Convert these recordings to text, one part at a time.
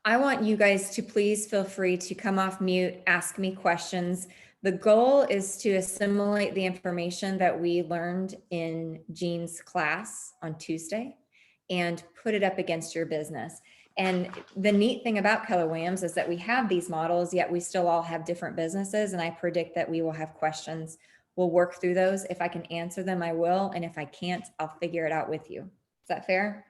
I want you guys to please feel free to come off mute, ask me questions. The goal is to assimilate the information that we learned in Jean's class on Tuesday and put it up against your business. And the neat thing about Keller Williams is that we have these models, yet we still all have different businesses. And I predict that we will have questions. We'll work through those. If I can answer them, I will. And if I can't, I'll figure it out with you. Is that fair?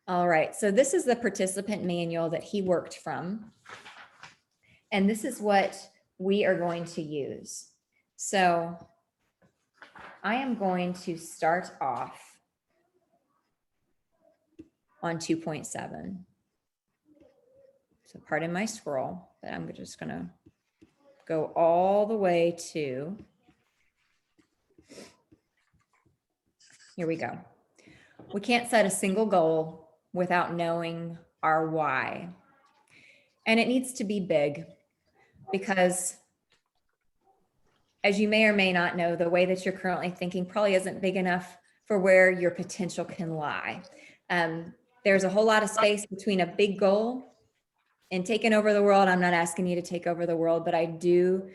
All right, so this is the participant manual that he worked from. And this is what we are going to use. So I am going to start off on 2.7. So pardon my scroll, but I'm just gonna go all the way to, here we go. We can't set a single goal without knowing our why. And it needs to be big because, as you may or may not know, the way that you're currently thinking probably isn't big enough for where your potential can lie. There's a whole lot of space between a big goal and taking over the world. I'm not asking you to take over the world, but I do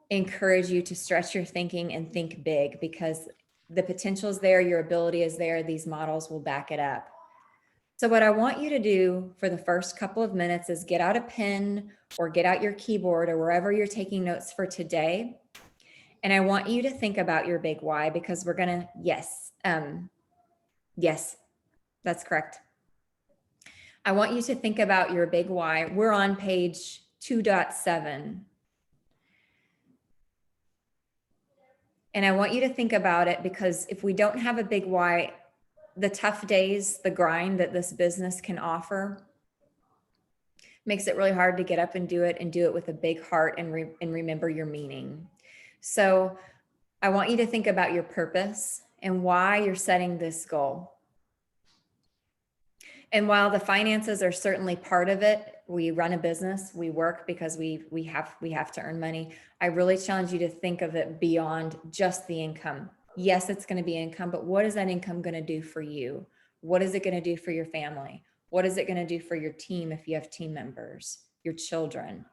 encourage you to stretch your thinking and think big, because the potential is there, your ability is there, these models will back it up. So what I want you to do for the first couple of minutes is get out a pen or get out your keyboard or wherever you're taking notes for today. And I want you to think about your big why, because we're gonna, yes, that's correct. I want you to think about your big why. We're on page 2.7. And I want you to think about it, because if we don't have a big why, the tough days, the grind that this business can offer makes it really hard to get up and do it with a big heart and remember your meaning. So I want you to think about your purpose and why you're setting this goal. And while the finances are certainly part of it, we run a business, we work because we have to earn money. I really challenge you to think of it beyond just the income. Yes, it's going to be income, but what is that income going to do for you? What is it going to do for your family? What is it going to do for your team if you have team members, your children?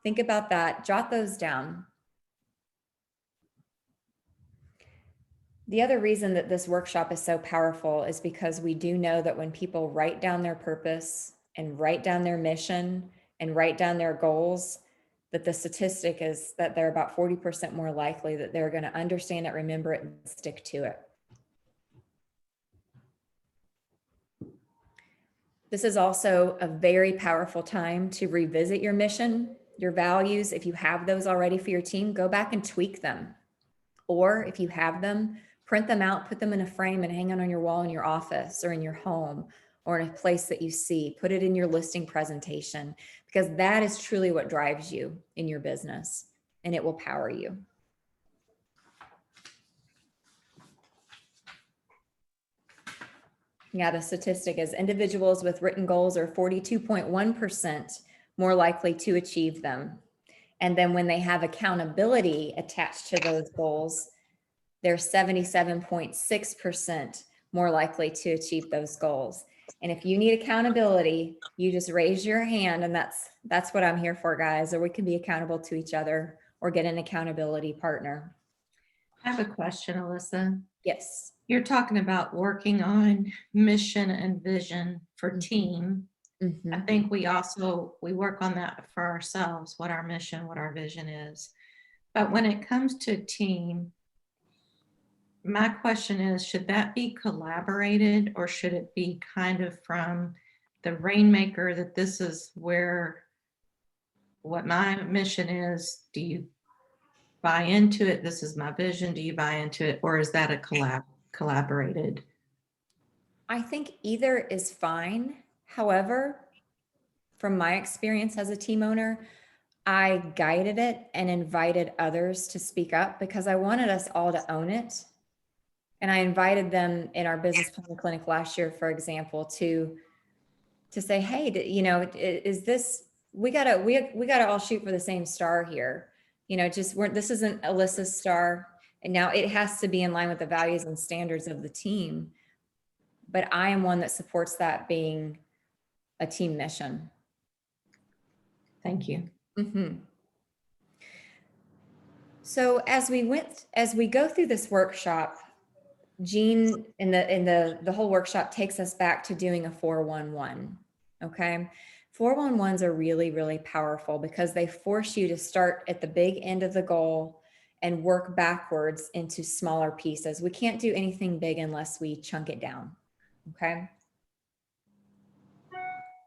Think about that, jot those down. The other reason that this workshop is so powerful is because we do know that when people write down their purpose and write down their mission and write down their goals, that the statistic is that they're about 40% more likely that they're going to understand it, remember it, and stick to it. This is also a very powerful time to revisit your mission, your values. If you have those already for your team, go back and tweak them. Or if you have them, print them out, put them in a frame and hang it on your wall in your office or in your home or in a place that you see. Put it in your listing presentation, because that is truly what drives you in your business, and it will power you. Yeah, the statistic is individuals with written goals are 42.1% more likely to achieve them. And then when they have accountability attached to those goals, they're 77.6% more likely to achieve those goals. And if you need accountability, you just raise your hand, and that's what I'm here for, guys. Or we can be accountable to each other or get an accountability partner. I have a question, Elissa. Yes. You're talking about working on mission and vision for team. Mm-hmm. I think we work on that for ourselves, what our mission, what our vision is. But when it comes to team, my question is, should that be collaborated, or should it be kind of from the rainmaker that this is what my mission is? Do you buy into it? This is my vision. Do you buy into it? Or is that a collaborated? I think either is fine. However, from my experience as a team owner, I guided it and invited others to speak up because I wanted us all to own it. And I invited them in our business planning clinic last year, for example, to say, hey, is this, we gotta all shoot for the same star here. This isn't Elissa's star. And now it has to be in line with the values and standards of the team. But I am one that supports that being a team mission. Thank you. Mm-hmm. So as we go through this workshop, Jean in the whole workshop takes us back to doing a 411. Okay. 411s are really, really powerful because they force you to start at the big end of the goal and work backwards into smaller pieces. We can't do anything big unless we chunk it down. Okay.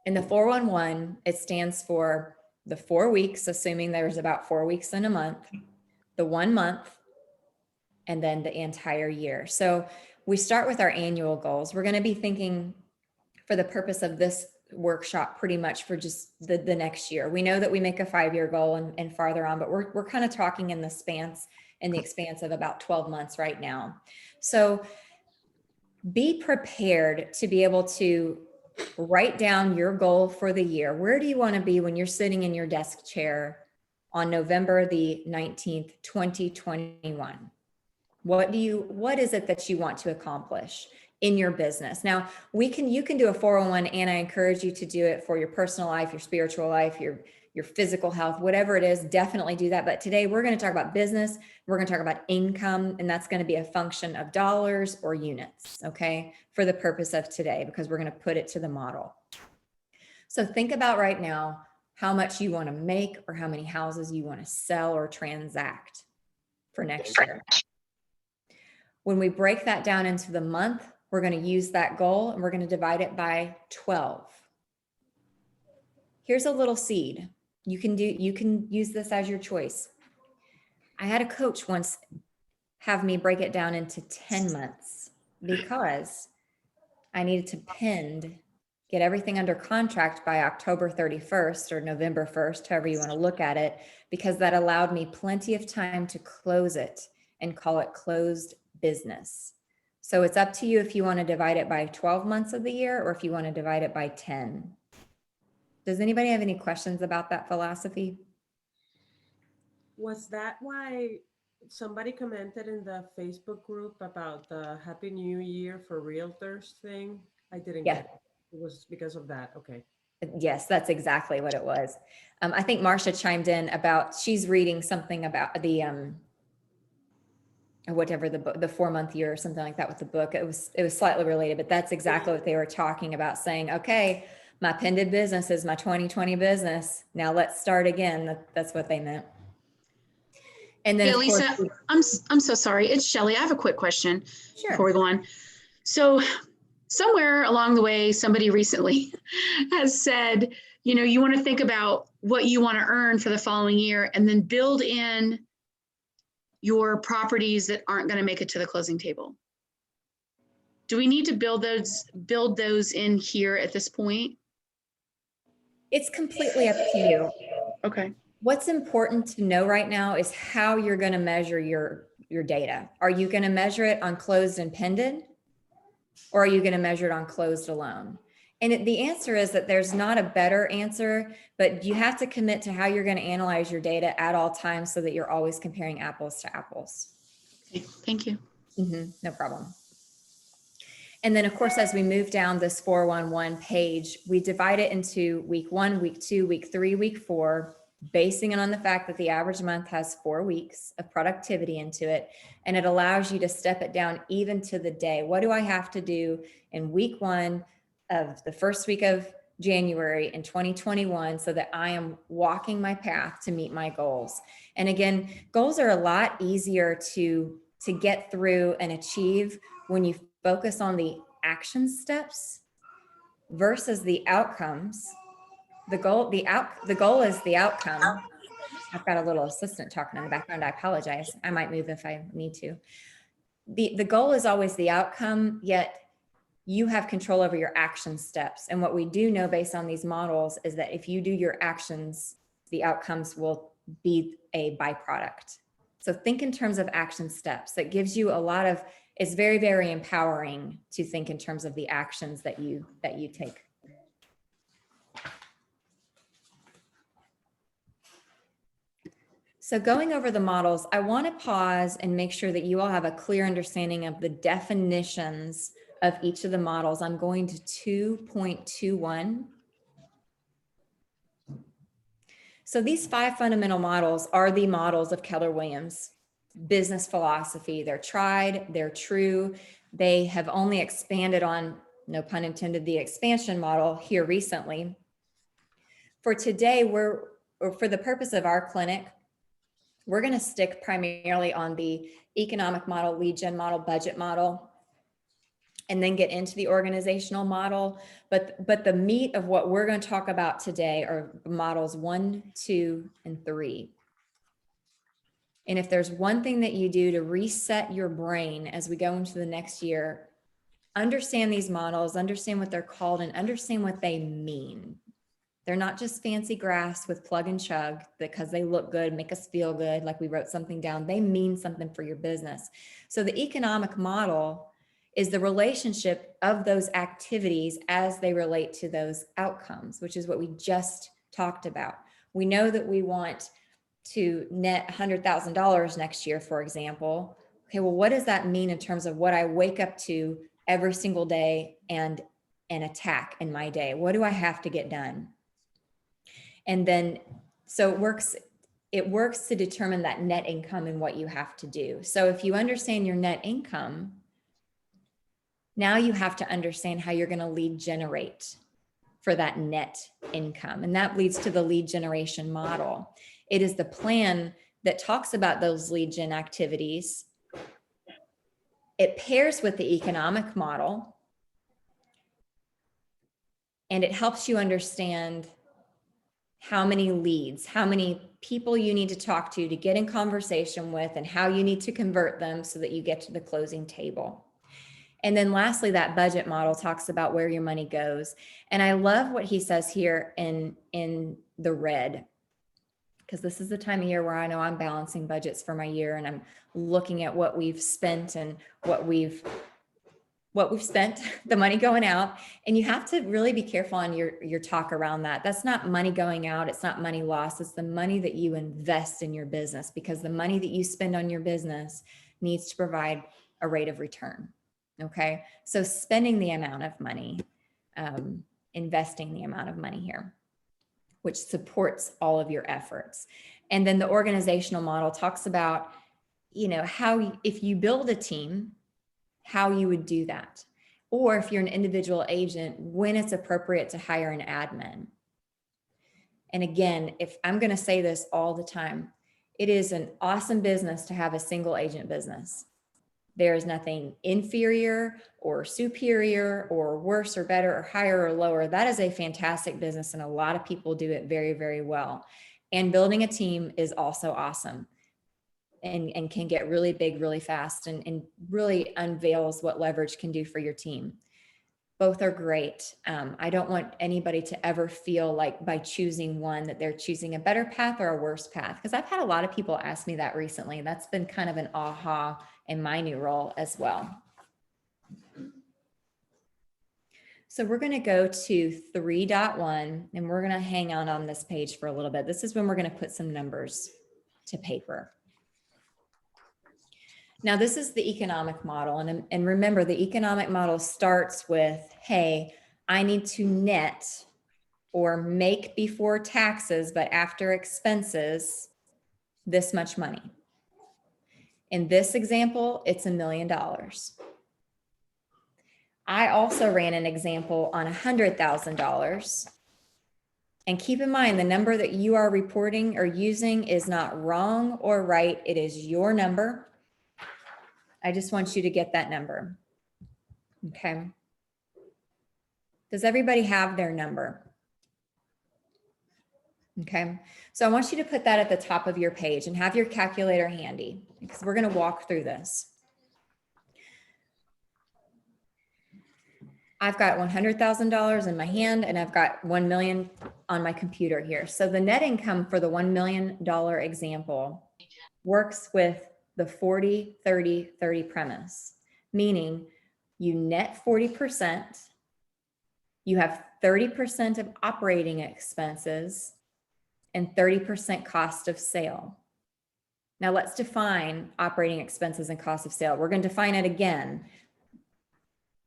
In the 411, it stands for the 4 weeks, assuming there's about 4 weeks in a month, the 1 month, and then the entire year. So we start with our annual goals. We're going to be thinking for the purpose of this workshop pretty much for just the next year. We know that we make a 5-year goal and farther on, but we're kind of talking in the expanse of about 12 months right now. So be prepared to be able to write down your goal for the year. Where do you want to be when you're sitting in your desk chair on November the 19th, 2021? What is it that you want to accomplish in your business? Now, you can do a 401, and I encourage you to do it for your personal life, your spiritual life, your physical health, whatever it is, definitely do that. But today we're going to talk about business. We're going to talk about income, and that's going to be a function of dollars or units, okay, for the purpose of today, because we're going to put it to the model. So think about right now how much you want to make or how many houses you want to sell or transact for next year. When we break that down into the month, we're going to use that goal and we're going to divide it by 12. Here's a little seed. You can use this as your choice. I had a coach once have me break it down into 10 months because I needed to get everything under contract by October 31st or November 1st, however you want to look at it, because that allowed me plenty of time to close it and call it closed business. So it's up to you if you want to divide it by 12 months of the year or if you want to divide it by 10. Does anybody have any questions about that philosophy? Was that why somebody commented in the Facebook group about the Happy New Year for Realtors thing? I didn't get it. It was because of that. Okay. Yes, that's exactly what it was. I think Marcia chimed in about, she's reading something about the whatever the book, the 4-month year or something like that with the book. It was slightly related, but that's exactly what they were talking about, saying, okay, my pended business is my 2020 business. Now let's start again. That's what they meant. And then, yeah, Lisa, I'm so sorry. It's Shelley. I have a quick question before we go on. So somewhere along the way, somebody recently has said, you want to think about what you want to earn for the following year and then build in your properties that aren't going to make it to the closing table. Do we need to build those in here at this point? It's completely up to you. Okay. What's important to know right now is how you're going to measure your data. Are you going to measure it on closed and pended? Or are you going to measure it on closed alone? And the answer is that there's not a better answer, but you have to commit to how you're going to analyze your data at all times so that you're always comparing apples to apples. Okay, thank you. No problem. And then, of course, as we move down this 411 page, we divide it into week 1, week 2, week 3, week 4, basing it on the fact that the average month has 4 weeks of productivity into it. And it allows you to step it down even to the day. What do I have to do in week 1 of the first week of January in 2021 so that I am walking my path to meet my goals? And again, goals are a lot easier to get through and achieve when you focus on the action steps versus the outcomes. The goal is the outcome. I've got a little assistant talking in the background. I apologize. I might move if I need to. The goal is always the outcome, yet you have control over your action steps. And what we do know based on these models is that if you do your actions, the outcomes will be a byproduct. So think in terms of action steps. That gives you it's very, very empowering to think in terms of the actions that you take. So going over the models, I want to pause and make sure that you all have a clear understanding of the definitions of each of the models. I'm going to 2.21 So these 5 fundamental models are the models of Keller Williams' business philosophy. They're tried, they're true. They have only expanded on, no pun intended, the expansion model here recently. For today, or for the purpose of our clinic, we're going to stick primarily on the economic model, lead gen model, budget model, and then get into the organizational model. But the meat of what we're going to talk about today are models 1, 2, and 3. And if there's one thing that you do to reset your brain as we go into the next year, understand these models, understand what they're called, and understand what they mean. They're not just fancy graphs with plug and chug because they look good, make us feel good, like we wrote something down. They mean something for your business. So the economic model is the relationship of those activities as they relate to those outcomes, which is what we just talked about. We know that we want to net $100,000 next year, for example. Okay, well, what does that mean in terms of what I wake up to every single day and an attack in my day? What do I have to get done? And then, so it works to determine that net income and what you have to do. So if you understand your net income, now you have to understand how you're going to lead generate for that net income. And that leads to the lead generation model. It is the plan that talks about those lead gen activities. It pairs with the economic model, and it helps you understand how many leads, how many people you need to talk to get in conversation with, and how you need to convert them so that you get to the closing table. And then lastly, that budget model talks about where your money goes. And I love what he says here in the red, because this is the time of year where I know I'm balancing budgets for my year, and I'm looking at what we've spent and what we've spent, the money going out. And you have to really be careful on your talk around that. That's not money going out. It's not money lost. It's the money that you invest in your business, because the money that you spend on your business needs to provide a rate of return. Okay. So spending the amount of money, investing the amount of money here, which supports all of your efforts. And then the organizational model talks about, how, if you build a team, how you would do that. Or if you're an individual agent, when it's appropriate to hire an admin. And again, if I'm going to say this all the time, it is an awesome business to have a single agent business. There is nothing inferior or superior or worse or better or higher or lower. That is a fantastic business, and a lot of people do it very, very well. And building a team is also awesome, and can get really big really fast, and really unveils what leverage can do for your team. Both are great. I don't want anybody to ever feel like by choosing one that they're choosing a better path or a worse path, because I've had a lot of people ask me that recently. That's been kind of an aha in my new role as well. So we're going to go to 3.1, and we're going to hang out on this page for a little bit. This is when we're going to put some numbers to paper. Now, this is the economic model. And remember, the economic model starts with, hey, I need to net or make before taxes, but after expenses, this much money. In this example, it's $1 million. I also ran an example on $100,000. And keep in mind, the number that you are reporting or using is not wrong or right. It is your number. I just want you to get that number. Okay. Does everybody have their number? Okay. So I want you to put that at the top of your page and have your calculator handy, because we're going to walk through this. I've got $100,000 in my hand, and I've got 1 million on my computer here. So the net income for the $1 million example works with the 40, 30, 30 premise, meaning you net 40%, you have 30% of operating expenses, and 30% cost of sale. Now let's define operating expenses and cost of sale. We're going to define it again,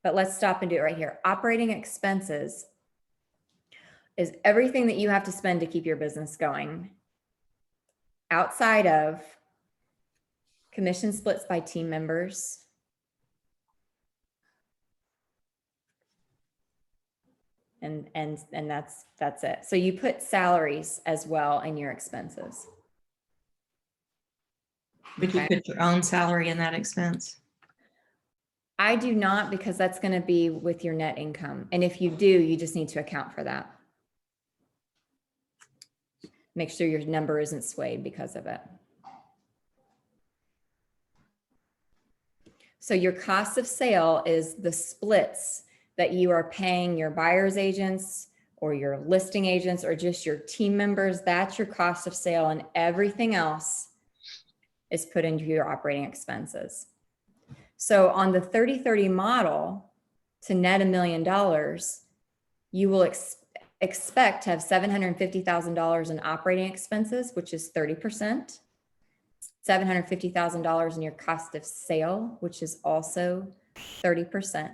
but let's stop and do it right here. Operating expenses is everything that you have to spend to keep your business going outside of commission splits by team members, and that's it. So you put salaries as well in your expenses. Would you put your own salary in that expense? I do not, because that's going to be with your net income. And if you do, you just need to account for that. Make sure your number isn't swayed because of it. So your cost of sale is the splits that you are paying your buyer's agents or your listing agents or just your team members. That's your cost of sale, and everything else is put into your operating expenses. So on the 30-30 model, to net $1 million, you will expect to have $750,000 in operating expenses, which is 30%, $750,000 in your cost of sale, which is also 30%.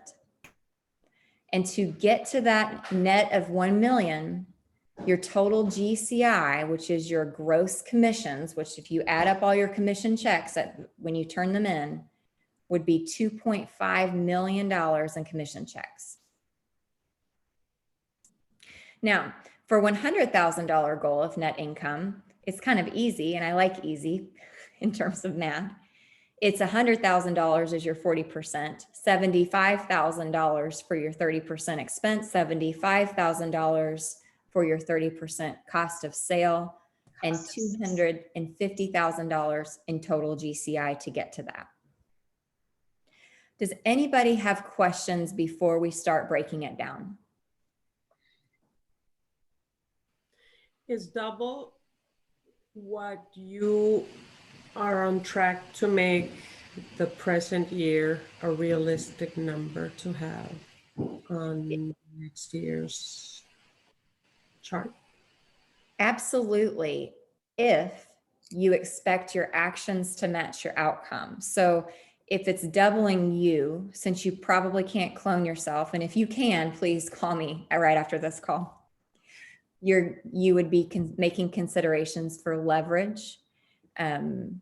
And to get to that net of 1 million, your total GCI, which is your gross commissions, which if you add up all your commission checks when you turn them in, would be $2.5 million in commission checks. Now, for $100,000 goal of net income, it's kind of easy, and I like easy in terms of math. It's $100,000 is your 40%, $75,000 for your 30% expense, $75,000 for your 30% cost of sale, and $250,000 in total GCI to get to that. Does anybody have questions before we start breaking it down? Is double what you are on track to make the present year a realistic number to have on next year's chart? Absolutely, if you expect your actions to match your outcome. So if it's doubling you, since you probably can't clone yourself, and if you can, please call me right after this call. You would be making considerations for leverage and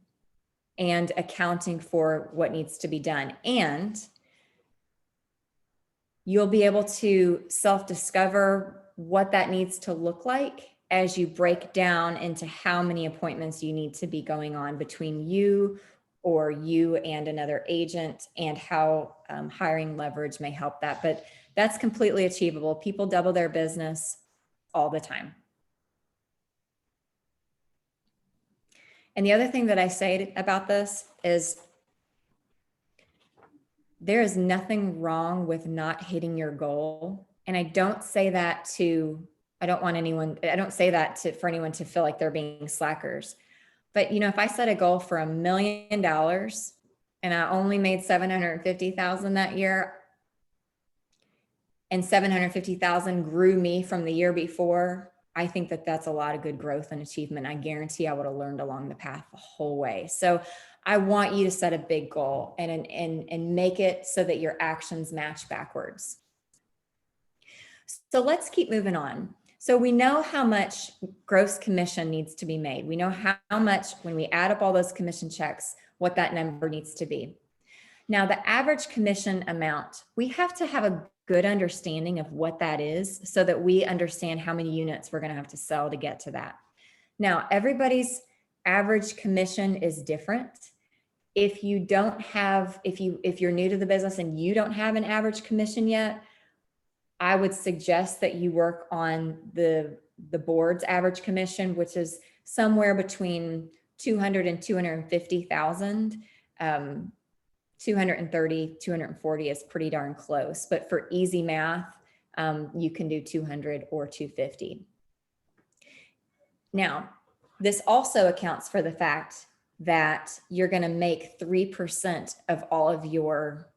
accounting for what needs to be done. And you'll be able to self-discover what that needs to look like as you break down into how many appointments you need to be going on between you or you and another agent, and how hiring leverage may help that. But that's completely achievable. People double their business all the time. And the other thing that I say about this is there is nothing wrong with not hitting your goal. And I don't say that for anyone to feel like they're being slackers. But if I set a goal for $1 million and I only made 750,000 that year, and 750,000 grew me from the year before, I think that that's a lot of good growth and achievement. I guarantee I would have learned along the path the whole way. So I want you to set a big goal and make it so that your actions match backwards. So let's keep moving on. So we know how much gross commission needs to be made. We know how much, when we add up all those commission checks, what that number needs to be. Now, the average commission amount, we have to have a good understanding of what that is so that we understand how many units we're going to have to sell to get to that. Now, everybody's average commission is different. If you're new to the business and you don't have an average commission yet, I would suggest that you work on the board's average commission, which is somewhere between 200 and 250,000. 230, 240 is pretty darn close, but for easy math, you can do 200 or 250. Now, this also accounts for the fact that you're going to make 3% of all of your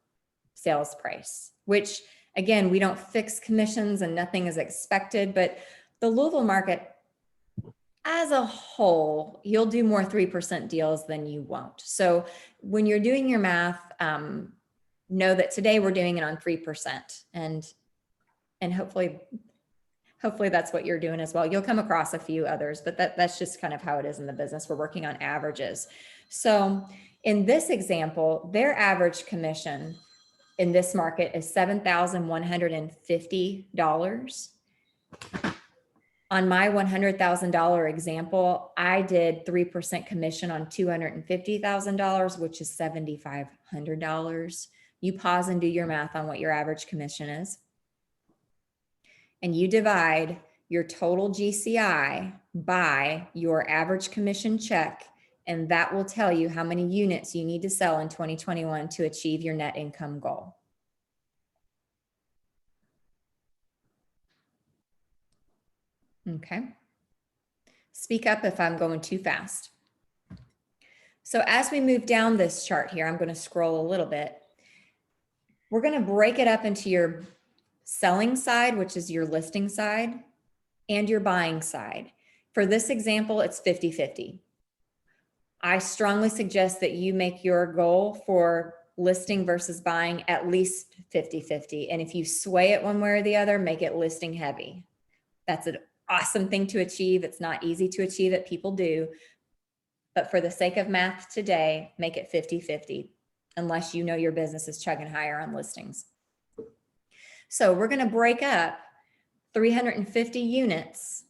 sales price, which again, we don't fix commissions and nothing is expected, but the Louisville market as a whole, you'll do more 3% deals than you won't. So when you're doing your math, know that today we're doing it on 3%, and hopefully Hopefully that's what you're doing as well. You'll come across a few others, but that's just kind of how it is in the business. We're working on averages. So in this example, their average commission in this market is $7,150. On my $100,000 example, I did 3% commission on $250,000, which is $7,500. You pause and do your math on what your average commission is. And you divide your total GCI by your average commission check, and that will tell you how many units you need to sell in 2021 to achieve your net income goal. Okay. Speak up if I'm going too fast. So as we move down this chart here, I'm going to scroll a little bit. We're going to break it up into your selling side, which is your listing side, and your buying side. For this example, it's 50-50. I strongly suggest that you make your goal for listing versus buying at least 50-50. And if you sway it one way or the other, make it listing heavy. That's an awesome thing to achieve. It's not easy to achieve it. People do. But for the sake of math today, make it 50-50, unless you know your business is chugging higher on listings. So we're going to break up 350 units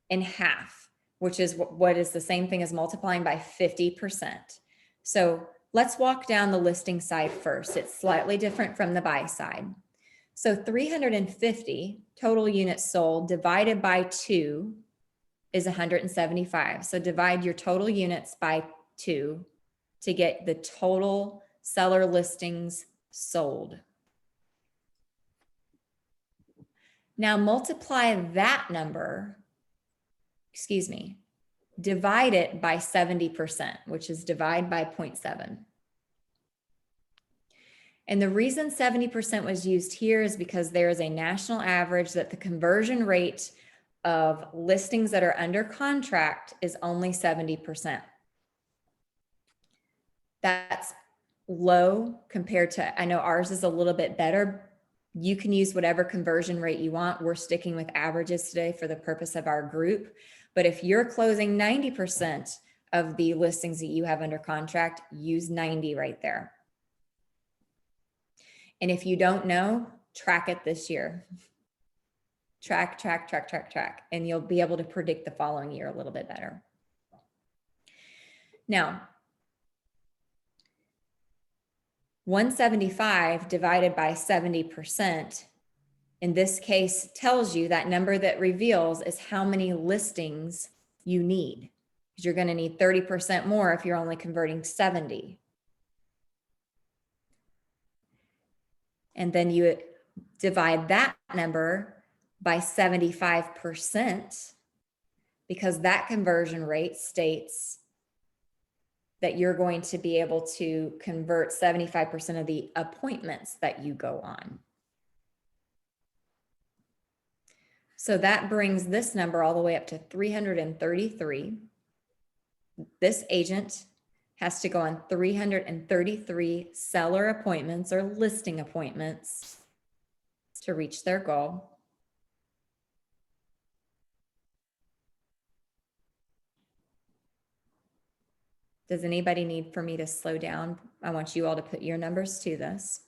in half, which is what is the same thing as multiplying by 50%. So let's walk down the listing side first. It's slightly different from the buy side. So 350 total units sold divided by 2 is 175. So divide your total units by 2 to get the total seller listings sold. Now multiply that number, divide it by 70%, which is divide by 0.7. And the reason 70% was used here is because there is a national average that the conversion rate of listings that are under contract is only 70%. That's low compared to, I know ours is a little bit better. You can use whatever conversion rate you want. We're sticking with averages today for the purpose of our group. But if you're closing 90% of the listings that you have under contract, use 90 right there. And if you don't know, track it this year. Track, and you'll be able to predict the following year a little bit better. Now, 175 divided by 70% in this case tells you that number that reveals is how many listings you need. Because you're going to need 30% more if you're only converting 70. And then you divide that number by 75% because that conversion rate states that you're going to be able to convert 75% of the appointments that you go on. So that brings this number all the way up to 333. This agent has to go on 333 seller appointments or listing appointments to reach their goal. Does anybody need for me to slow down? I want you all to put your numbers to this.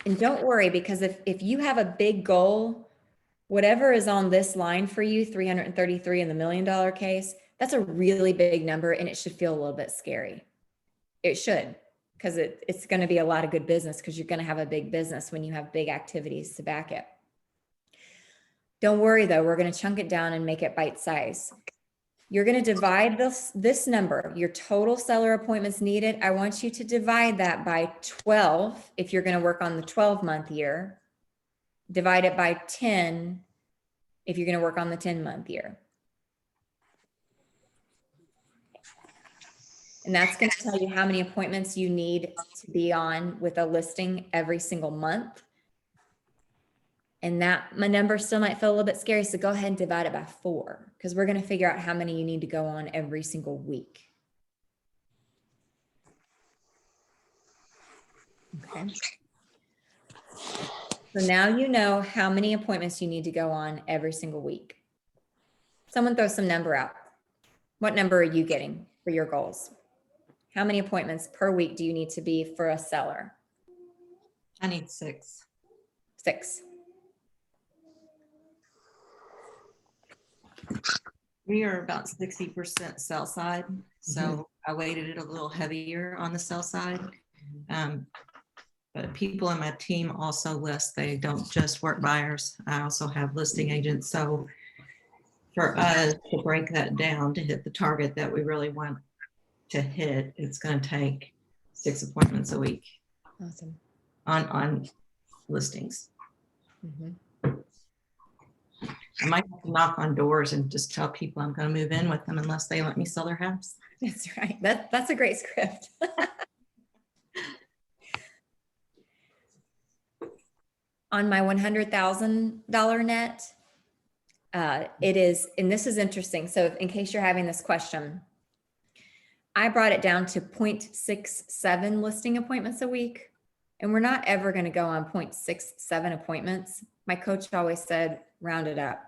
And don't worry, because if you have a big goal, whatever is on this line for you, 333 in the $1 million case, that's a really big number and it should feel a little bit scary. It should, because it's going to be a lot of good business because you're going to have a big business when you have big activities to back it. Don't worry though, we're going to chunk it down and make it bite size. You're going to divide this number, your total seller appointments needed. I want you to divide that by 12 if you're going to work on the 12-month year. Divide it by 10 if you're going to work on the 10-month year. And that's going to tell you how many appointments you need to be on with a listing every single month. And my number still might feel a little bit scary. So go ahead and divide it by 4 because we're going to figure out how many you need to go on every single week. Okay. So now you know how many appointments you need to go on every single week. Someone throw some number out. What number are you getting for your goals? How many appointments per week do you need to be for a seller? I need 6. 6. We are about 60% sell side, so I weighted it a little heavier on the sell side. But people in my team also list, they don't just work buyers. I also have listing agents. So for us to break that down to hit the target that we really want to hit, it's going to take 6 appointments a week Awesome. on listings. Mhm. I might have to knock on doors and just tell people I'm going to move in with them unless they let me sell their house. That's right. That's a great script. On my $100,000 net, it is, and this is interesting. So in case you're having this question, I brought it down to 0.67 listing appointments a week. And we're not ever going to go on 0.67 appointments. My coach always said, round it up.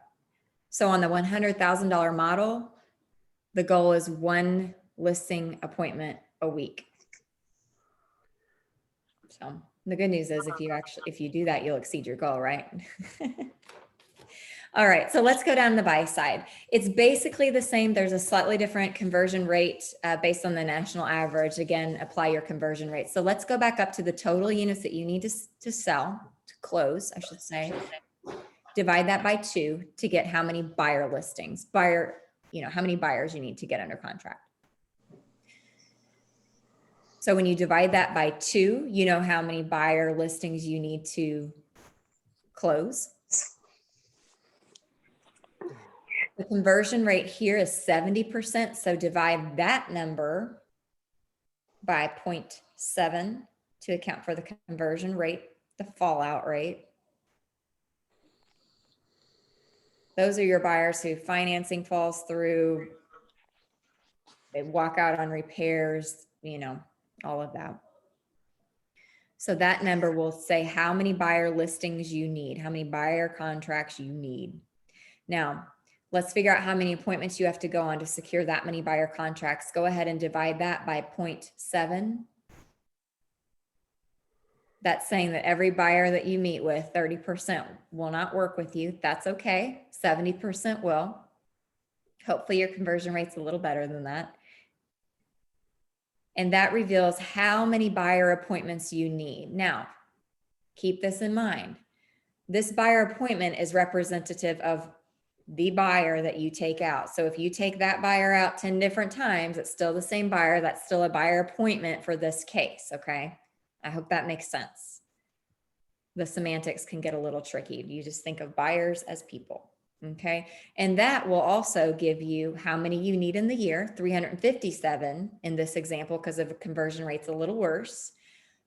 So on the $100,000 model, the goal is 1 listing appointment a week. So the good news is if you do that, you'll exceed your goal, right? All right, so let's go down the buy side. It's basically the same. There's a slightly different conversion rate based on the national average. Again, apply your conversion rate. So let's go back up to the total units that you need to sell, to close, I should say. Divide that by 2 to get how many buyer listings, how many buyers you need to get under contract. So when you divide that by 2, you know how many buyer listings you need to close. The conversion rate here is 70%. So divide that number by 0.7 to account for the conversion rate, the fallout rate. Those are your buyers who financing falls through, they walk out on repairs, all of that. So that number will say how many buyer listings you need, how many buyer contracts you need. Now, let's figure out how many appointments you have to go on to secure that many buyer contracts. Go ahead and divide that by 0.7. That's saying that every buyer that you meet with, 30% will not work with you. That's okay. 70% will. Hopefully your conversion rate's a little better than that. And that reveals how many buyer appointments you need. Now, keep this in mind. This buyer appointment is representative of the buyer that you take out. So if you take that buyer out 10 different times, it's still the same buyer. That's still a buyer appointment for this case, okay? I hope that makes sense. The semantics can get a little tricky. You just think of buyers as people, okay? And that will also give you how many you need in the year, 357 in this example, because of conversion rate's a little worse.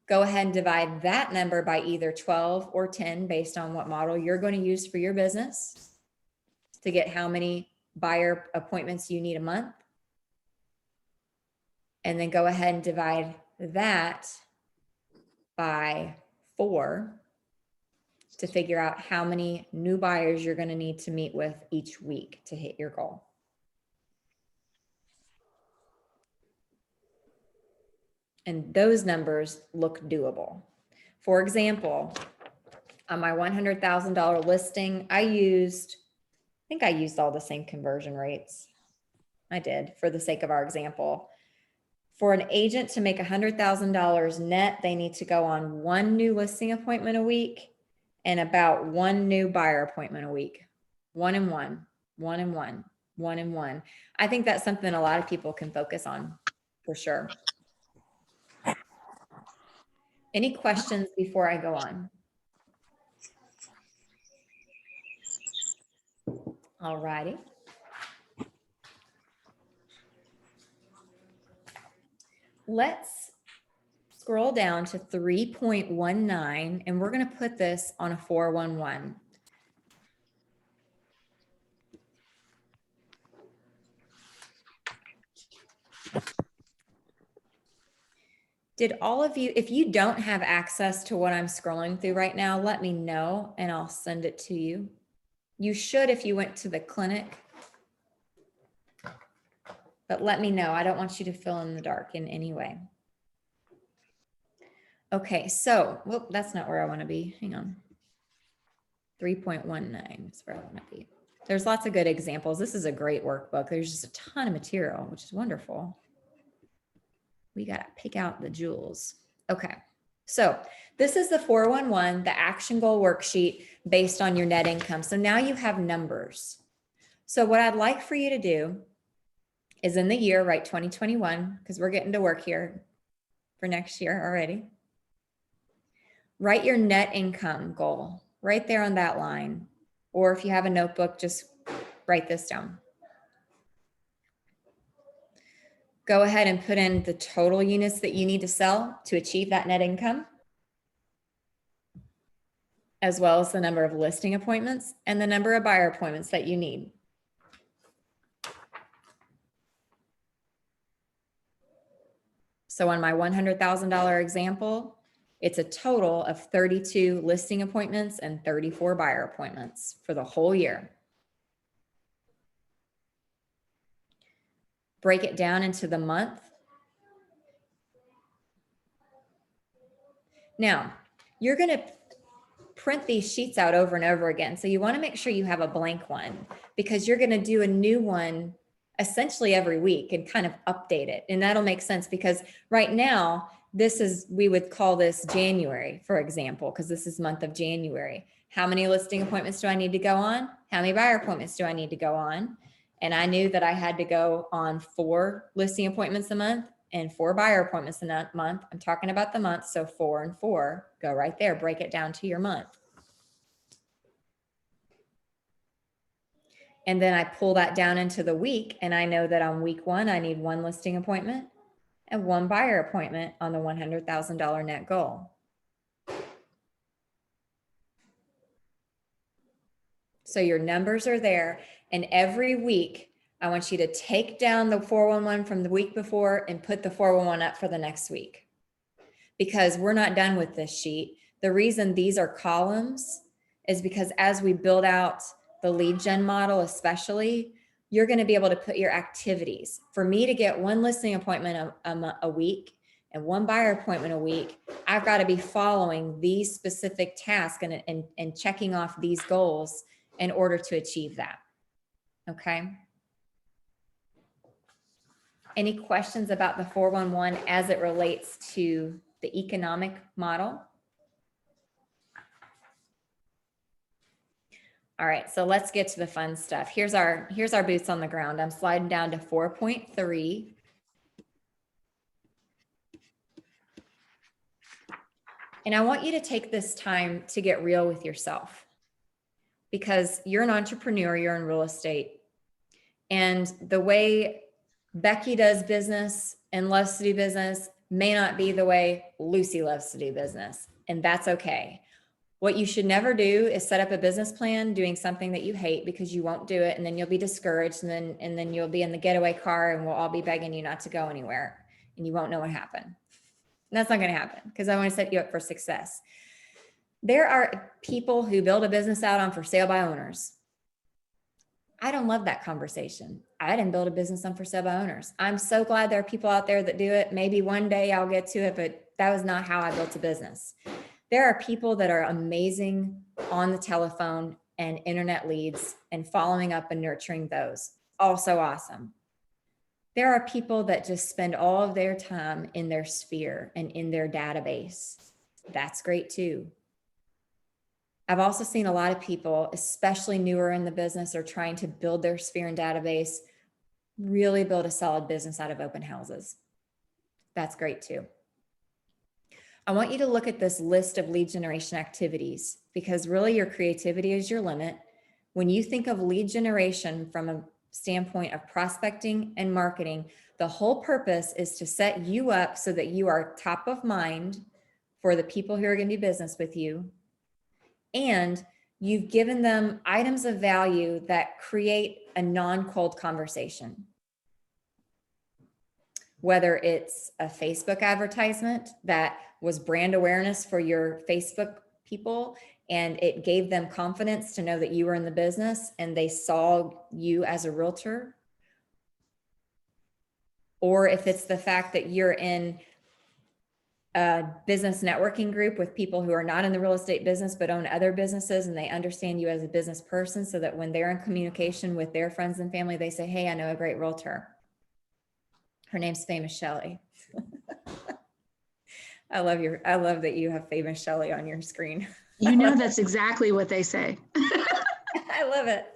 Go ahead and divide that number by either 12 or 10 based on what model you're going to use for your business to get how many buyer appointments you need a month. And then go ahead and divide that by 4 to figure out how many new buyers you're going to need to meet with each week to hit your goal. And those numbers look doable. For example, on my $100,000 listing, I think I used all the same conversion rates. I did for the sake of our example. For an agent to make $100,000 net, they need to go on 1 new listing appointment a week and about 1 new buyer appointment a week. 1 and 1, 1 and 1, 1 and 1. I think that's something a lot of people can focus on for sure. Any questions before I go on? All righty. Let's scroll down to 3.19 and we're going to put this on a 411. Did all of you, if you don't have access to what I'm scrolling through right now, let me know and I'll send it to you. You should if you went to the clinic. But let me know. I don't want you to feel in the dark in any way. Okay, so, whoop, that's not where I want to be. Hang on. 3.19 is where I want to be. There's lots of good examples. This is a great workbook. There's just a ton of material, which is wonderful. We got to pick out the jewels. Okay, so this is the 411, the action goal worksheet based on your net income. So now you have numbers. So what I'd like for you to do is in the year, write 2021, because we're getting to work here for next year already. Write your net income goal right there on that line. Or if you have a notebook, just write this down. Go ahead and put in the total units that you need to sell to achieve that net income, as well as the number of listing appointments and the number of buyer appointments that you need. So on my $100,000 example, it's a total of 32 listing appointments and 34 buyer appointments for the whole year. Break it down into the month. Now, you're going to print these sheets out over and over again. So you want to make sure you have a blank one because you're going to do a new one essentially every week and kind of update it. And that'll make sense because right now, we would call this January, for example, because this is month of January. How many listing appointments do I need to go on? How many buyer appointments do I need to go on? And I knew that I had to go on 4 listing appointments a month and 4 buyer appointments a month. I'm talking about the month, so 4 and 4, go right there, break it down to your month. And then I pull that down into the week, and I know that on week 1, I need 1 listing appointment and 1 buyer appointment on the $100,000 net goal. So your numbers are there, and every week, I want you to take down the 411 from the week before and put the 411 up for the next week. Because we're not done with this sheet. The reason these are columns is because as we build out the lead gen model, especially, you're going to be able to put your activities. For me to get 1 listing appointment a week and 1 buyer appointment a week, I've got to be following these specific tasks and checking off these goals in order to achieve that. Okay. Any questions about the 411 as it relates to the economic model? All right, so let's get to the fun stuff. Here's our boots on the ground. I'm sliding down to 4.3. And I want you to take this time to get real with yourself because you're an entrepreneur, you're in real estate. And the way Becky does business and loves to do business may not be the way Lucy loves to do business, and that's okay. What you should never do is set up a business plan doing something that you hate because you won't do it, and then you'll be discouraged, and then you'll be in the getaway car, and we'll all be begging you not to go anywhere, and you won't know what happened. And that's not going to happen because I want to set you up for success. There are people who build a business out on for sale by owners. I don't love that conversation. I didn't build a business on for sale by owners. I'm so glad there are people out there that do it. Maybe one day I'll get to it, but that was not how I built a business. There are people that are amazing on the telephone and internet leads and following up and nurturing those. Also awesome. There are people that just spend all of their time in their sphere and in their database. That's great too. I've also seen a lot of people, especially newer in the business or trying to build their sphere and database, really build a solid business out of open houses. That's great too. I want you to look at this list of lead generation activities because really your creativity is your limit. When you think of lead generation from a standpoint of prospecting and marketing, the whole purpose is to set you up so that you are top of mind for the people who are going to do business with you. And you've given them items of value that create a non-cold conversation. whether it's a Facebook advertisement that was brand awareness for your Facebook people, and it gave them confidence to know that you were in the business and they saw you as a realtor. Or if it's the fact that you're in a business networking group with people who are not in the real estate business but own other businesses, and they understand you as a business person, so that when they're in communication with their friends and family, they say, hey, I know a great realtor. Her name's Famous Shelley. I love that you have Famous Shelley on your screen. You know, that's exactly what they say. I love it.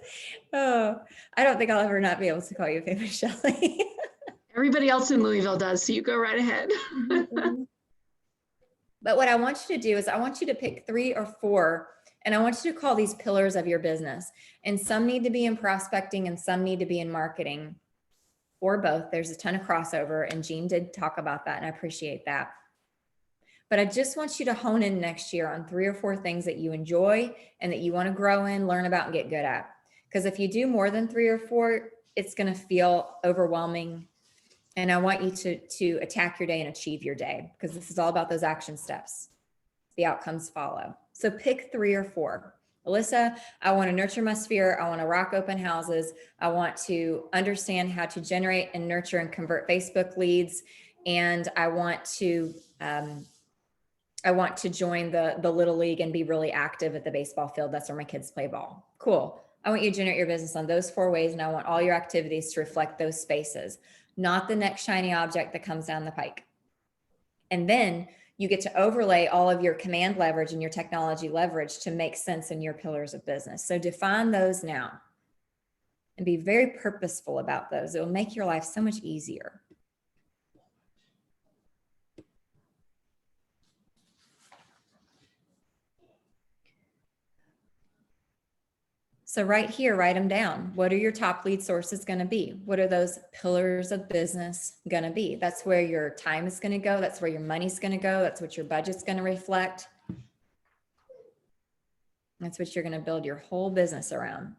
Oh, I don't think I'll ever not be able to call you Famous Shelley. Everybody else in Louisville does, so you go right ahead. But what I want you to do is I want you to pick 3 or 4, and I want you to call these pillars of your business. And some need to be in prospecting and some need to be in marketing, or both. There's a ton of crossover, and Jean did talk about that, and I appreciate that. But I just want you to hone in next year on 3 or 4 things that you enjoy and that you want to grow in, learn about, and get good at. Because if you do more than 3 or 4, it's going to feel overwhelming. And I want you to attack your day and achieve your day, because this is all about those action steps. The outcomes follow. So pick 3 or 4. Elissa, I want to nurture my sphere. I want to rock open houses. I want to understand how to generate and nurture and convert Facebook leads. And I want to join the Little League and be really active at the baseball field. That's where my kids play ball. Cool. I want you to generate your business on those 4 ways. And I want all your activities to reflect those spaces, not the next shiny object that comes down the pike. And then you get to overlay all of your command leverage and your technology leverage to make sense in your pillars of business. So define those now and be very purposeful about those. It will make your life so much easier. So right here, write them down. What are your top lead sources going to be? What are those pillars of business going to be? That's where your time is going to go. That's where your money's going to go. That's what your budget's going to reflect. That's what you're going to build your whole business around.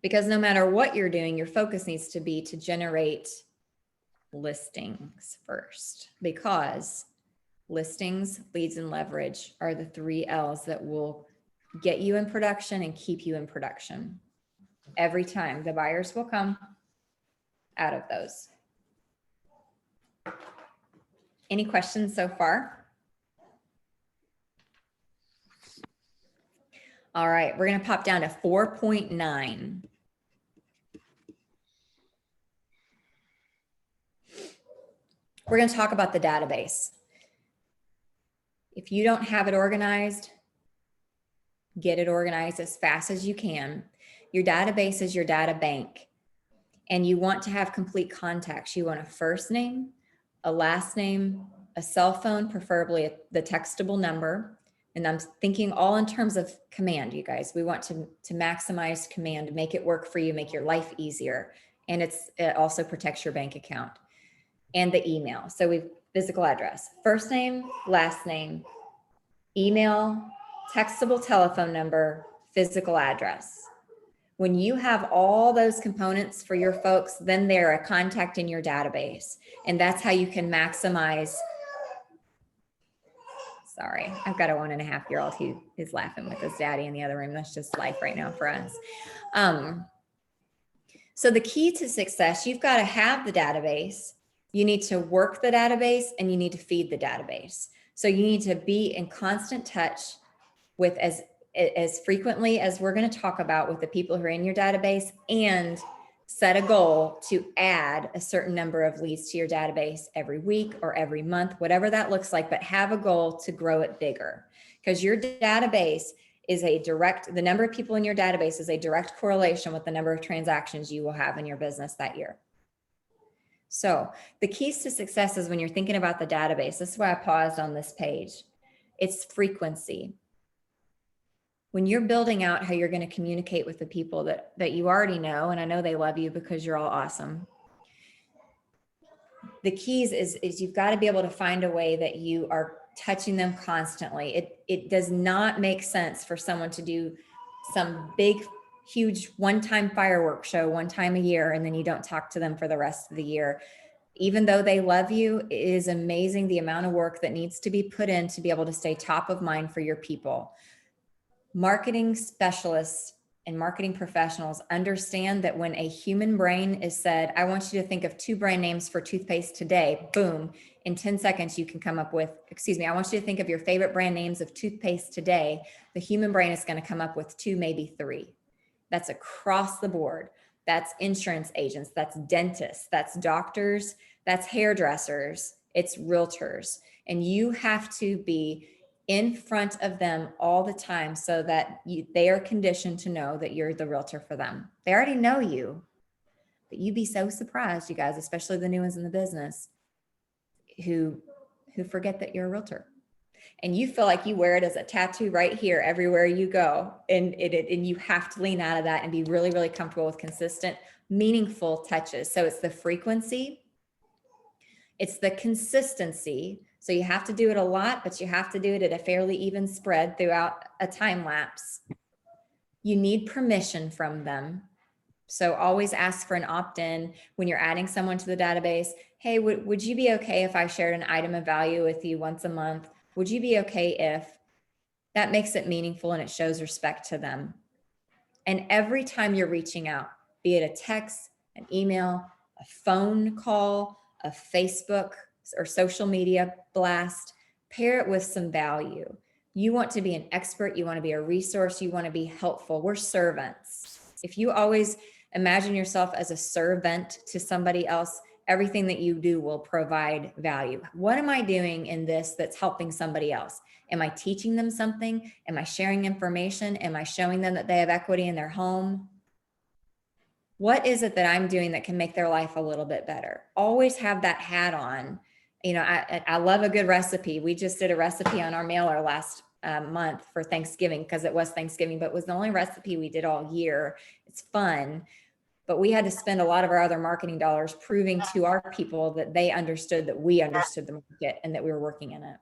Because no matter what you're doing, your focus needs to be to generate listings first, because listings, leads, and leverage are the 3 L's that will get you in production and keep you in production. Every time the buyers will come out of those. Any questions so far? All right, we're going to pop down to 4.9. We're going to talk about the database. If you don't have it organized, get it organized as fast as you can. Your database is your data bank, and you want to have complete contacts. You want a first name, a last name, a cell phone, preferably the textable number. And I'm thinking all in terms of command, you guys. We want to maximize command, make it work for you, make your life easier. And it also protects your bank account. And the email. So we've physical address, first name, last name, email, textable telephone number, physical address. When you have all those components for your folks, then they're a contact in your database. And that's how you can maximize. Sorry, I've got a 1.5-year-old who is laughing with his daddy in the other room. That's just life right now for us. So the key to success, you've got to have the database. You need to work the database, and you need to feed the database. So you need to be in constant touch with as frequently as we're going to talk about with the people who are in your database, and set a goal to add a certain number of leads to your database every week or every month, whatever that looks like, but have a goal to grow it bigger, because your database is the number of people in your database is a direct correlation with the number of transactions you will have in your business that year. So the keys to success is when you're thinking about the database, this is why I paused on this page. It's frequency. When you're building out how you're going to communicate with the people that you already know, and I know they love you because you're all awesome. The keys is you've got to be able to find a way that you are touching them constantly. It does not make sense for someone to do some big, huge one-time fireworks show one time a year, and then you don't talk to them for the rest of the year. Even though they love you, it is amazing the amount of work that needs to be put in to be able to stay top of mind for your people. Marketing specialists and marketing professionals understand that when a human brain is said, I want you to think of 2 brand names for toothpaste today, boom, in 10 seconds, you can come up with, I want you to think of your favorite brand names of toothpaste today. The human brain is going to come up with 2, maybe 3. That's across the board. That's insurance agents, that's dentists, that's doctors, that's hairdressers, it's realtors. And you have to be in front of them all the time so that they are conditioned to know that you're the realtor for them. They already know you, but you'd be so surprised, you guys, especially the new ones in the business who forget that you're a realtor. And you feel like you wear it as a tattoo right here everywhere you go. And you have to lean out of that and be really, really comfortable with consistent, meaningful touches. So it's the frequency, it's the consistency. So you have to do it a lot, but you have to do it at a fairly even spread throughout a time lapse. You need permission from them. So always ask for an opt-in when you're adding someone to the database. Hey, would you be okay if I shared an item of value with you once a month? Would you be okay if? That makes it meaningful and it shows respect to them. And every time you're reaching out, be it a text, an email, a phone call, a Facebook or social media blast, pair it with some value. You want to be an expert. You want to be a resource. You want to be helpful. We're servants. If you always imagine yourself as a servant to somebody else, everything that you do will provide value. What am I doing in this that's helping somebody else? Am I teaching them something? Am I sharing information? Am I showing them that they have equity in their home? What is it that I'm doing that can make their life a little bit better? Always have that hat on. You know, I love a good recipe. We just did a recipe on our mailer last month for Thanksgiving because it was Thanksgiving, but it was the only recipe we did all year. It's fun. But we had to spend a lot of our other marketing dollars proving to our people that they understood that we understood the market and that we were working in it.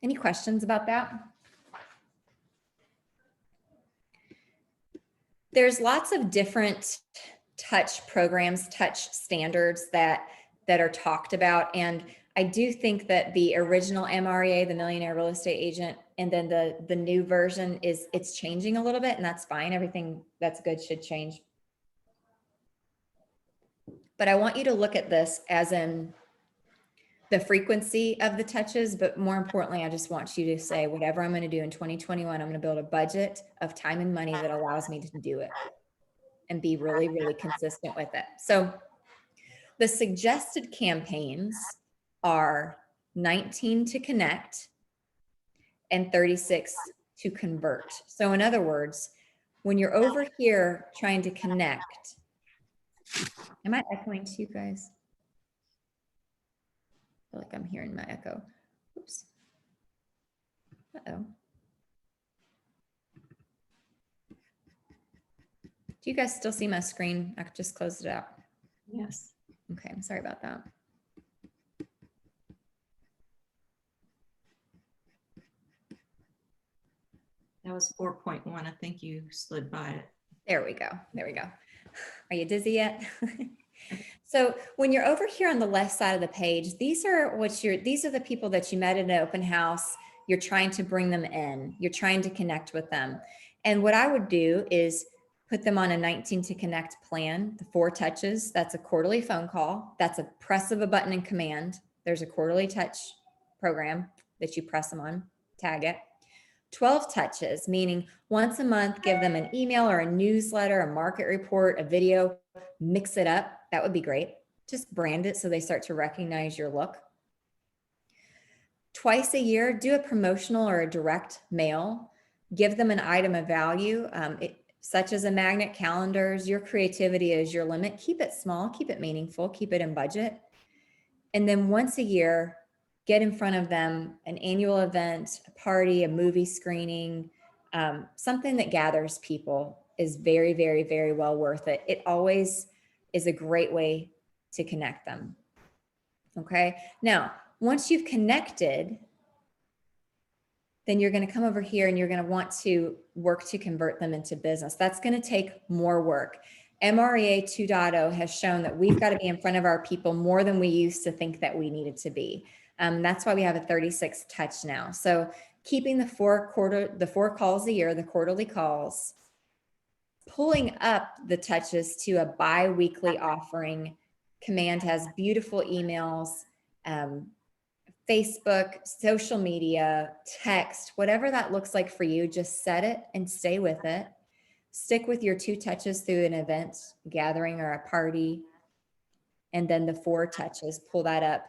Any questions about that? There's lots of different touch programs, touch standards that are talked about. And I do think that the original MREA, the Millionaire Real Estate Agent, and then the new version it's changing a little bit, and that's fine. Everything that's good should change. But I want you to look at this as in the frequency of the touches, but more importantly, I just want you to say, whatever I'm going to do in 2021, I'm going to build a budget of time and money that allows me to do it and be really, really consistent with it. So the suggested campaigns are 19 to connect and 36 to convert. So in other words, when you're over here trying to connect, am I echoing to you guys? I feel like I'm hearing my echo. Oops. Uh-oh. Do you guys still see my screen? I just closed it out. Yes. Okay, I'm sorry about that. That was 4.1. I think you slid by it. There we go. There we go. Are you dizzy yet? So when you're over here on the left side of the page, these are the people that you met at an open house. You're trying to bring them in. You're trying to connect with them. And what I would do is put them on a 19 to connect plan, the 4 touches. That's a quarterly phone call. That's a press of a button in command. There's a quarterly touch program that you press them on, tag it. 12 touches, meaning once a month, give them an email or a newsletter, a market report, a video, mix it up. That would be great. Just brand it so they start to recognize your look. Twice a year, do a promotional or a direct mail. Give them an item of value, such as a magnet, calendars. Your creativity is your limit. Keep it small, keep it meaningful, keep it in budget. And then once a year, get in front of them, an annual event, a party, a movie screening, something that gathers people is very, very, very well worth it. It always is a great way to connect them. Okay. Now, once you've connected, then you're going to come over here and you're going to want to work to convert them into business. That's going to take more work. MREA 2.0 has shown that we've got to be in front of our people more than we used to think that we needed to be. That's why we have a 36 touch now. So keeping the four calls a year, the quarterly calls, pulling up the touches to a bi-weekly offering. Command has beautiful emails, Facebook, social media, text, whatever that looks like for you, just set it and stay with it. Stick with your 2 touches through an event, gathering, or a party. And then the 4 touches, pull that up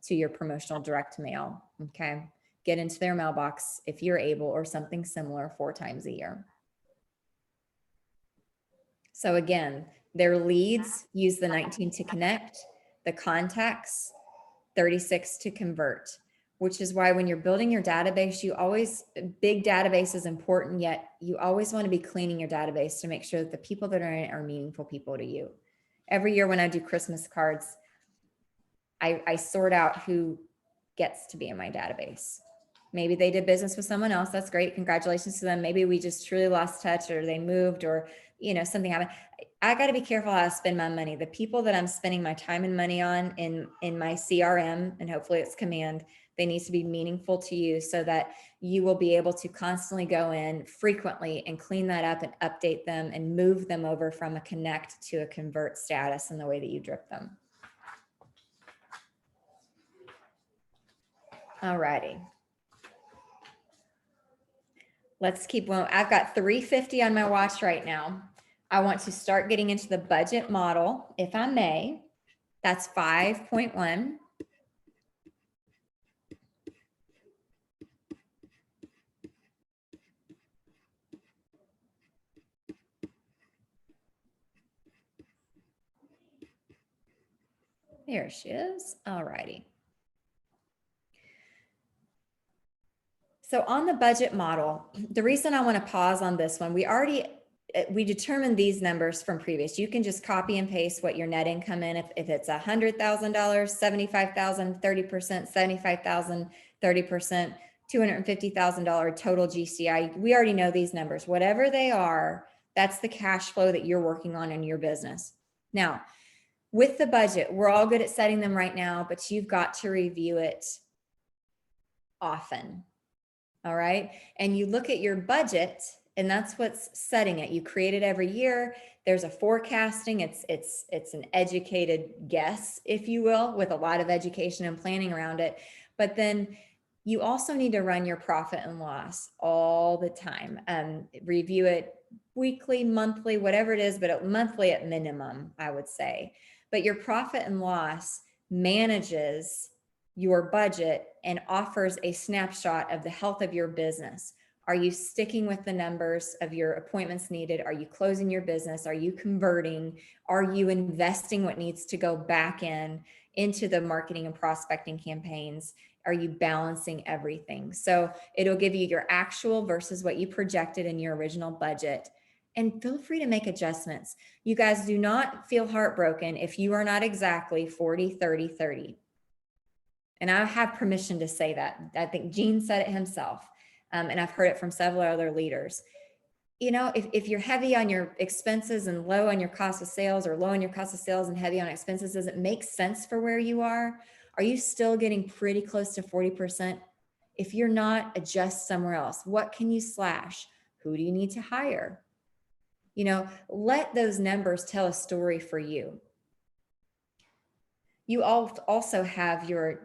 to your promotional direct mail. Okay. Get into their mailbox if you're able, or something similar 4 times a year. So again, their leads, use the 19 to connect, the contacts, 36 to convert, which is why when you're building your database, big database is important, yet you always want to be cleaning your database to make sure that the people that are in it are meaningful people to you. Every year when I do Christmas cards, I sort out who gets to be in my database. Maybe they did business with someone else. That's great. Congratulations to them. Maybe we just truly lost touch, or they moved, or, something happened. I got to be careful how I spend my money. The people that I'm spending my time and money on in my CRM, and hopefully it's Command, they need to be meaningful to you so that you will be able to constantly go in frequently and clean that up and update them and move them over from a connect to a convert status in the way that you drip them. All righty. Let's keep going. I've got 350 on my watch right now. I want to start getting into the budget model, if I may. That's 5.1. There she is. All righty. So on the budget model, the reason I want to pause on this one, we determined these numbers from previous. You can just copy and paste what your net income in. If it's $100,000, 75,000, 30%, 75,000, 30%, $250,000 total GCI. We already know these numbers. Whatever they are, that's the cash flow that you're working on in your business. Now, with the budget, we're all good at setting them right now, but you've got to review it often. All right. And you look at your budget, and that's what's setting it. You create it every year. There's a forecasting. It's an educated guess, if you will, with a lot of education and planning around it. But then you also need to run your profit and loss all the time. Review it weekly, monthly, whatever it is, but monthly at minimum, I would say. But your profit and loss manages your budget and offers a snapshot of the health of your business. Are you sticking with the numbers of your appointments needed? Are you closing your business? Are you converting? Are you investing what needs to go back into the marketing and prospecting campaigns? Are you balancing everything? So it'll give you your actual versus what you projected in your original budget. And feel free to make adjustments. You guys do not feel heartbroken if you are not exactly 40, 30, 30. And I have permission to say that. I think Gene said it himself. And I've heard it from several other leaders. If you're heavy on your expenses and low on your cost of sales, or low on your cost of sales and heavy on expenses, does it make sense for where you are? Are you still getting pretty close to 40%? If you're not, adjust somewhere else. What can you slash? Who do you need to hire? Let those numbers tell a story for you. You also have your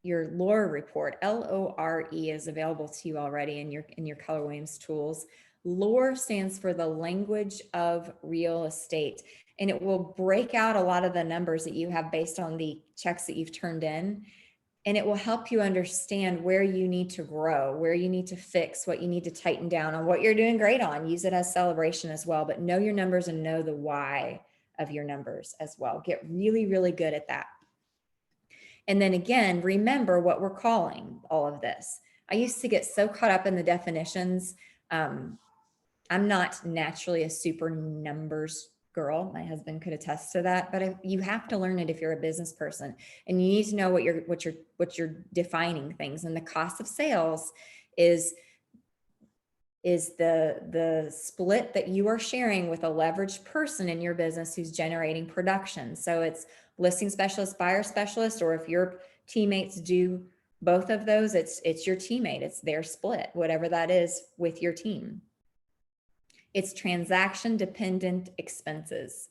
LORE report. LORE is available to you already in your Keller Williams tools. LORE stands for the language of real estate, and it will break out a lot of the numbers that you have based on the checks that you've turned in, and it will help you understand where you need to grow, where you need to fix, what you need to tighten down on, what you're doing great on. Use it as celebration as well, but know your numbers and know the why of your numbers as well. Get really, really good at that. And then again, remember what we're calling all of this. I used to get so caught up in the definitions. I'm not naturally a super numbers girl. My husband could attest to that, but you have to learn it if you're a business person, and you need to know what you're defining things. And the cost of sales is is the split that you are sharing with a leveraged person in your business who's generating production. So it's listing specialist, buyer specialist, or if your teammates do both of those, it's your teammate, it's their split, whatever that is with your team. It's transaction dependent expenses.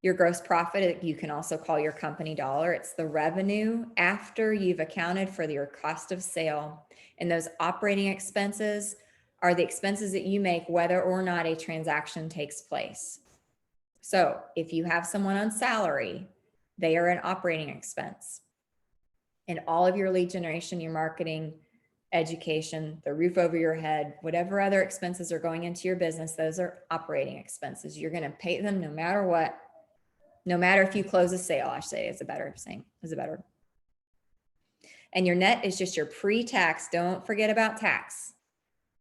Your gross profit, you can also call your company dollar. It's the revenue after you've accounted for your cost of sale. And those operating expenses are the expenses that you make whether or not a transaction takes place. So if you have someone on salary, they are an operating expense. And all of your lead generation, your marketing, education, the roof over your head, whatever other expenses are going into your business, those are operating expenses. You're going to pay them no matter what. No matter if you close a sale, I say is a better saying, is a better. And your net is just your pre-tax. Don't forget about tax.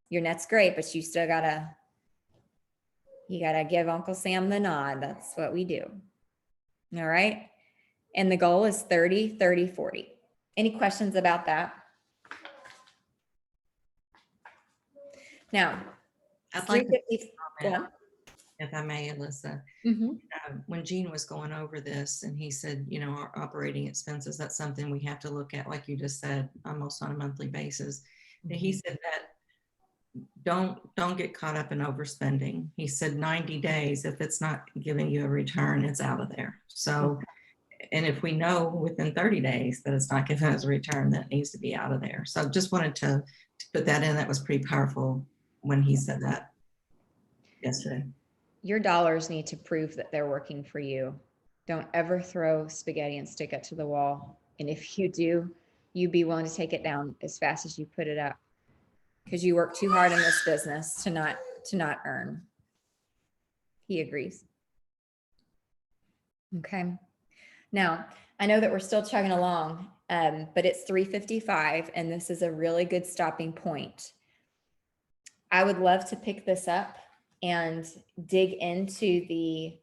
Your net's great, but you still gotta give Uncle Sam the nod. That's what we do. All right. And the goal is 30, 30, 40. Any questions about that? Now, I'd like to 350 go on. if I may, Elissa. Mhm. When Gene was going over this and he said, you know, our operating expenses, that's something we have to look at, like you just said, almost on a monthly basis. And he said that don't get caught up in overspending. He said 90 days, if it's not giving you a return, it's out of there. So, and if we know within 30 days that it's not giving us a return, that needs to be out of there. So just wanted to put that in. That was pretty powerful when he said that yesterday. Your dollars need to prove that they're working for you. Don't ever throw spaghetti and stick it to the wall. And if you do, you be willing to take it down as fast as you put it up, because you work too hard in this business to not earn. He agrees. Okay. Now, I know that we're still chugging along, but it's 3:55 and this is a really good stopping point. I would love to pick this up and dig into the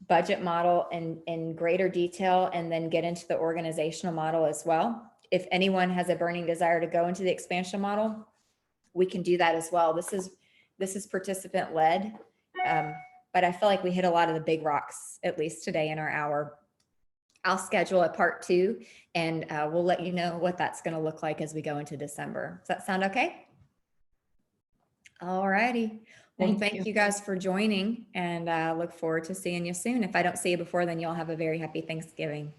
budget model in greater detail and then get into the organizational model as well. If anyone has a burning desire to go into the expansion model, we can do that as well. This is participant led, but I feel like we hit a lot of the big rocks, at least today in our hour. I'll schedule a part 2 and we'll let you know what that's going to look like as we go into December. Does that sound okay? All righty. Well, thank you guys for joining and look forward to seeing you soon. If I don't see you before, then you'll have a very happy Thanksgiving.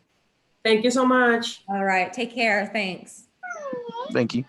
Thank you so much. All right. Take care. Thanks. Thank you.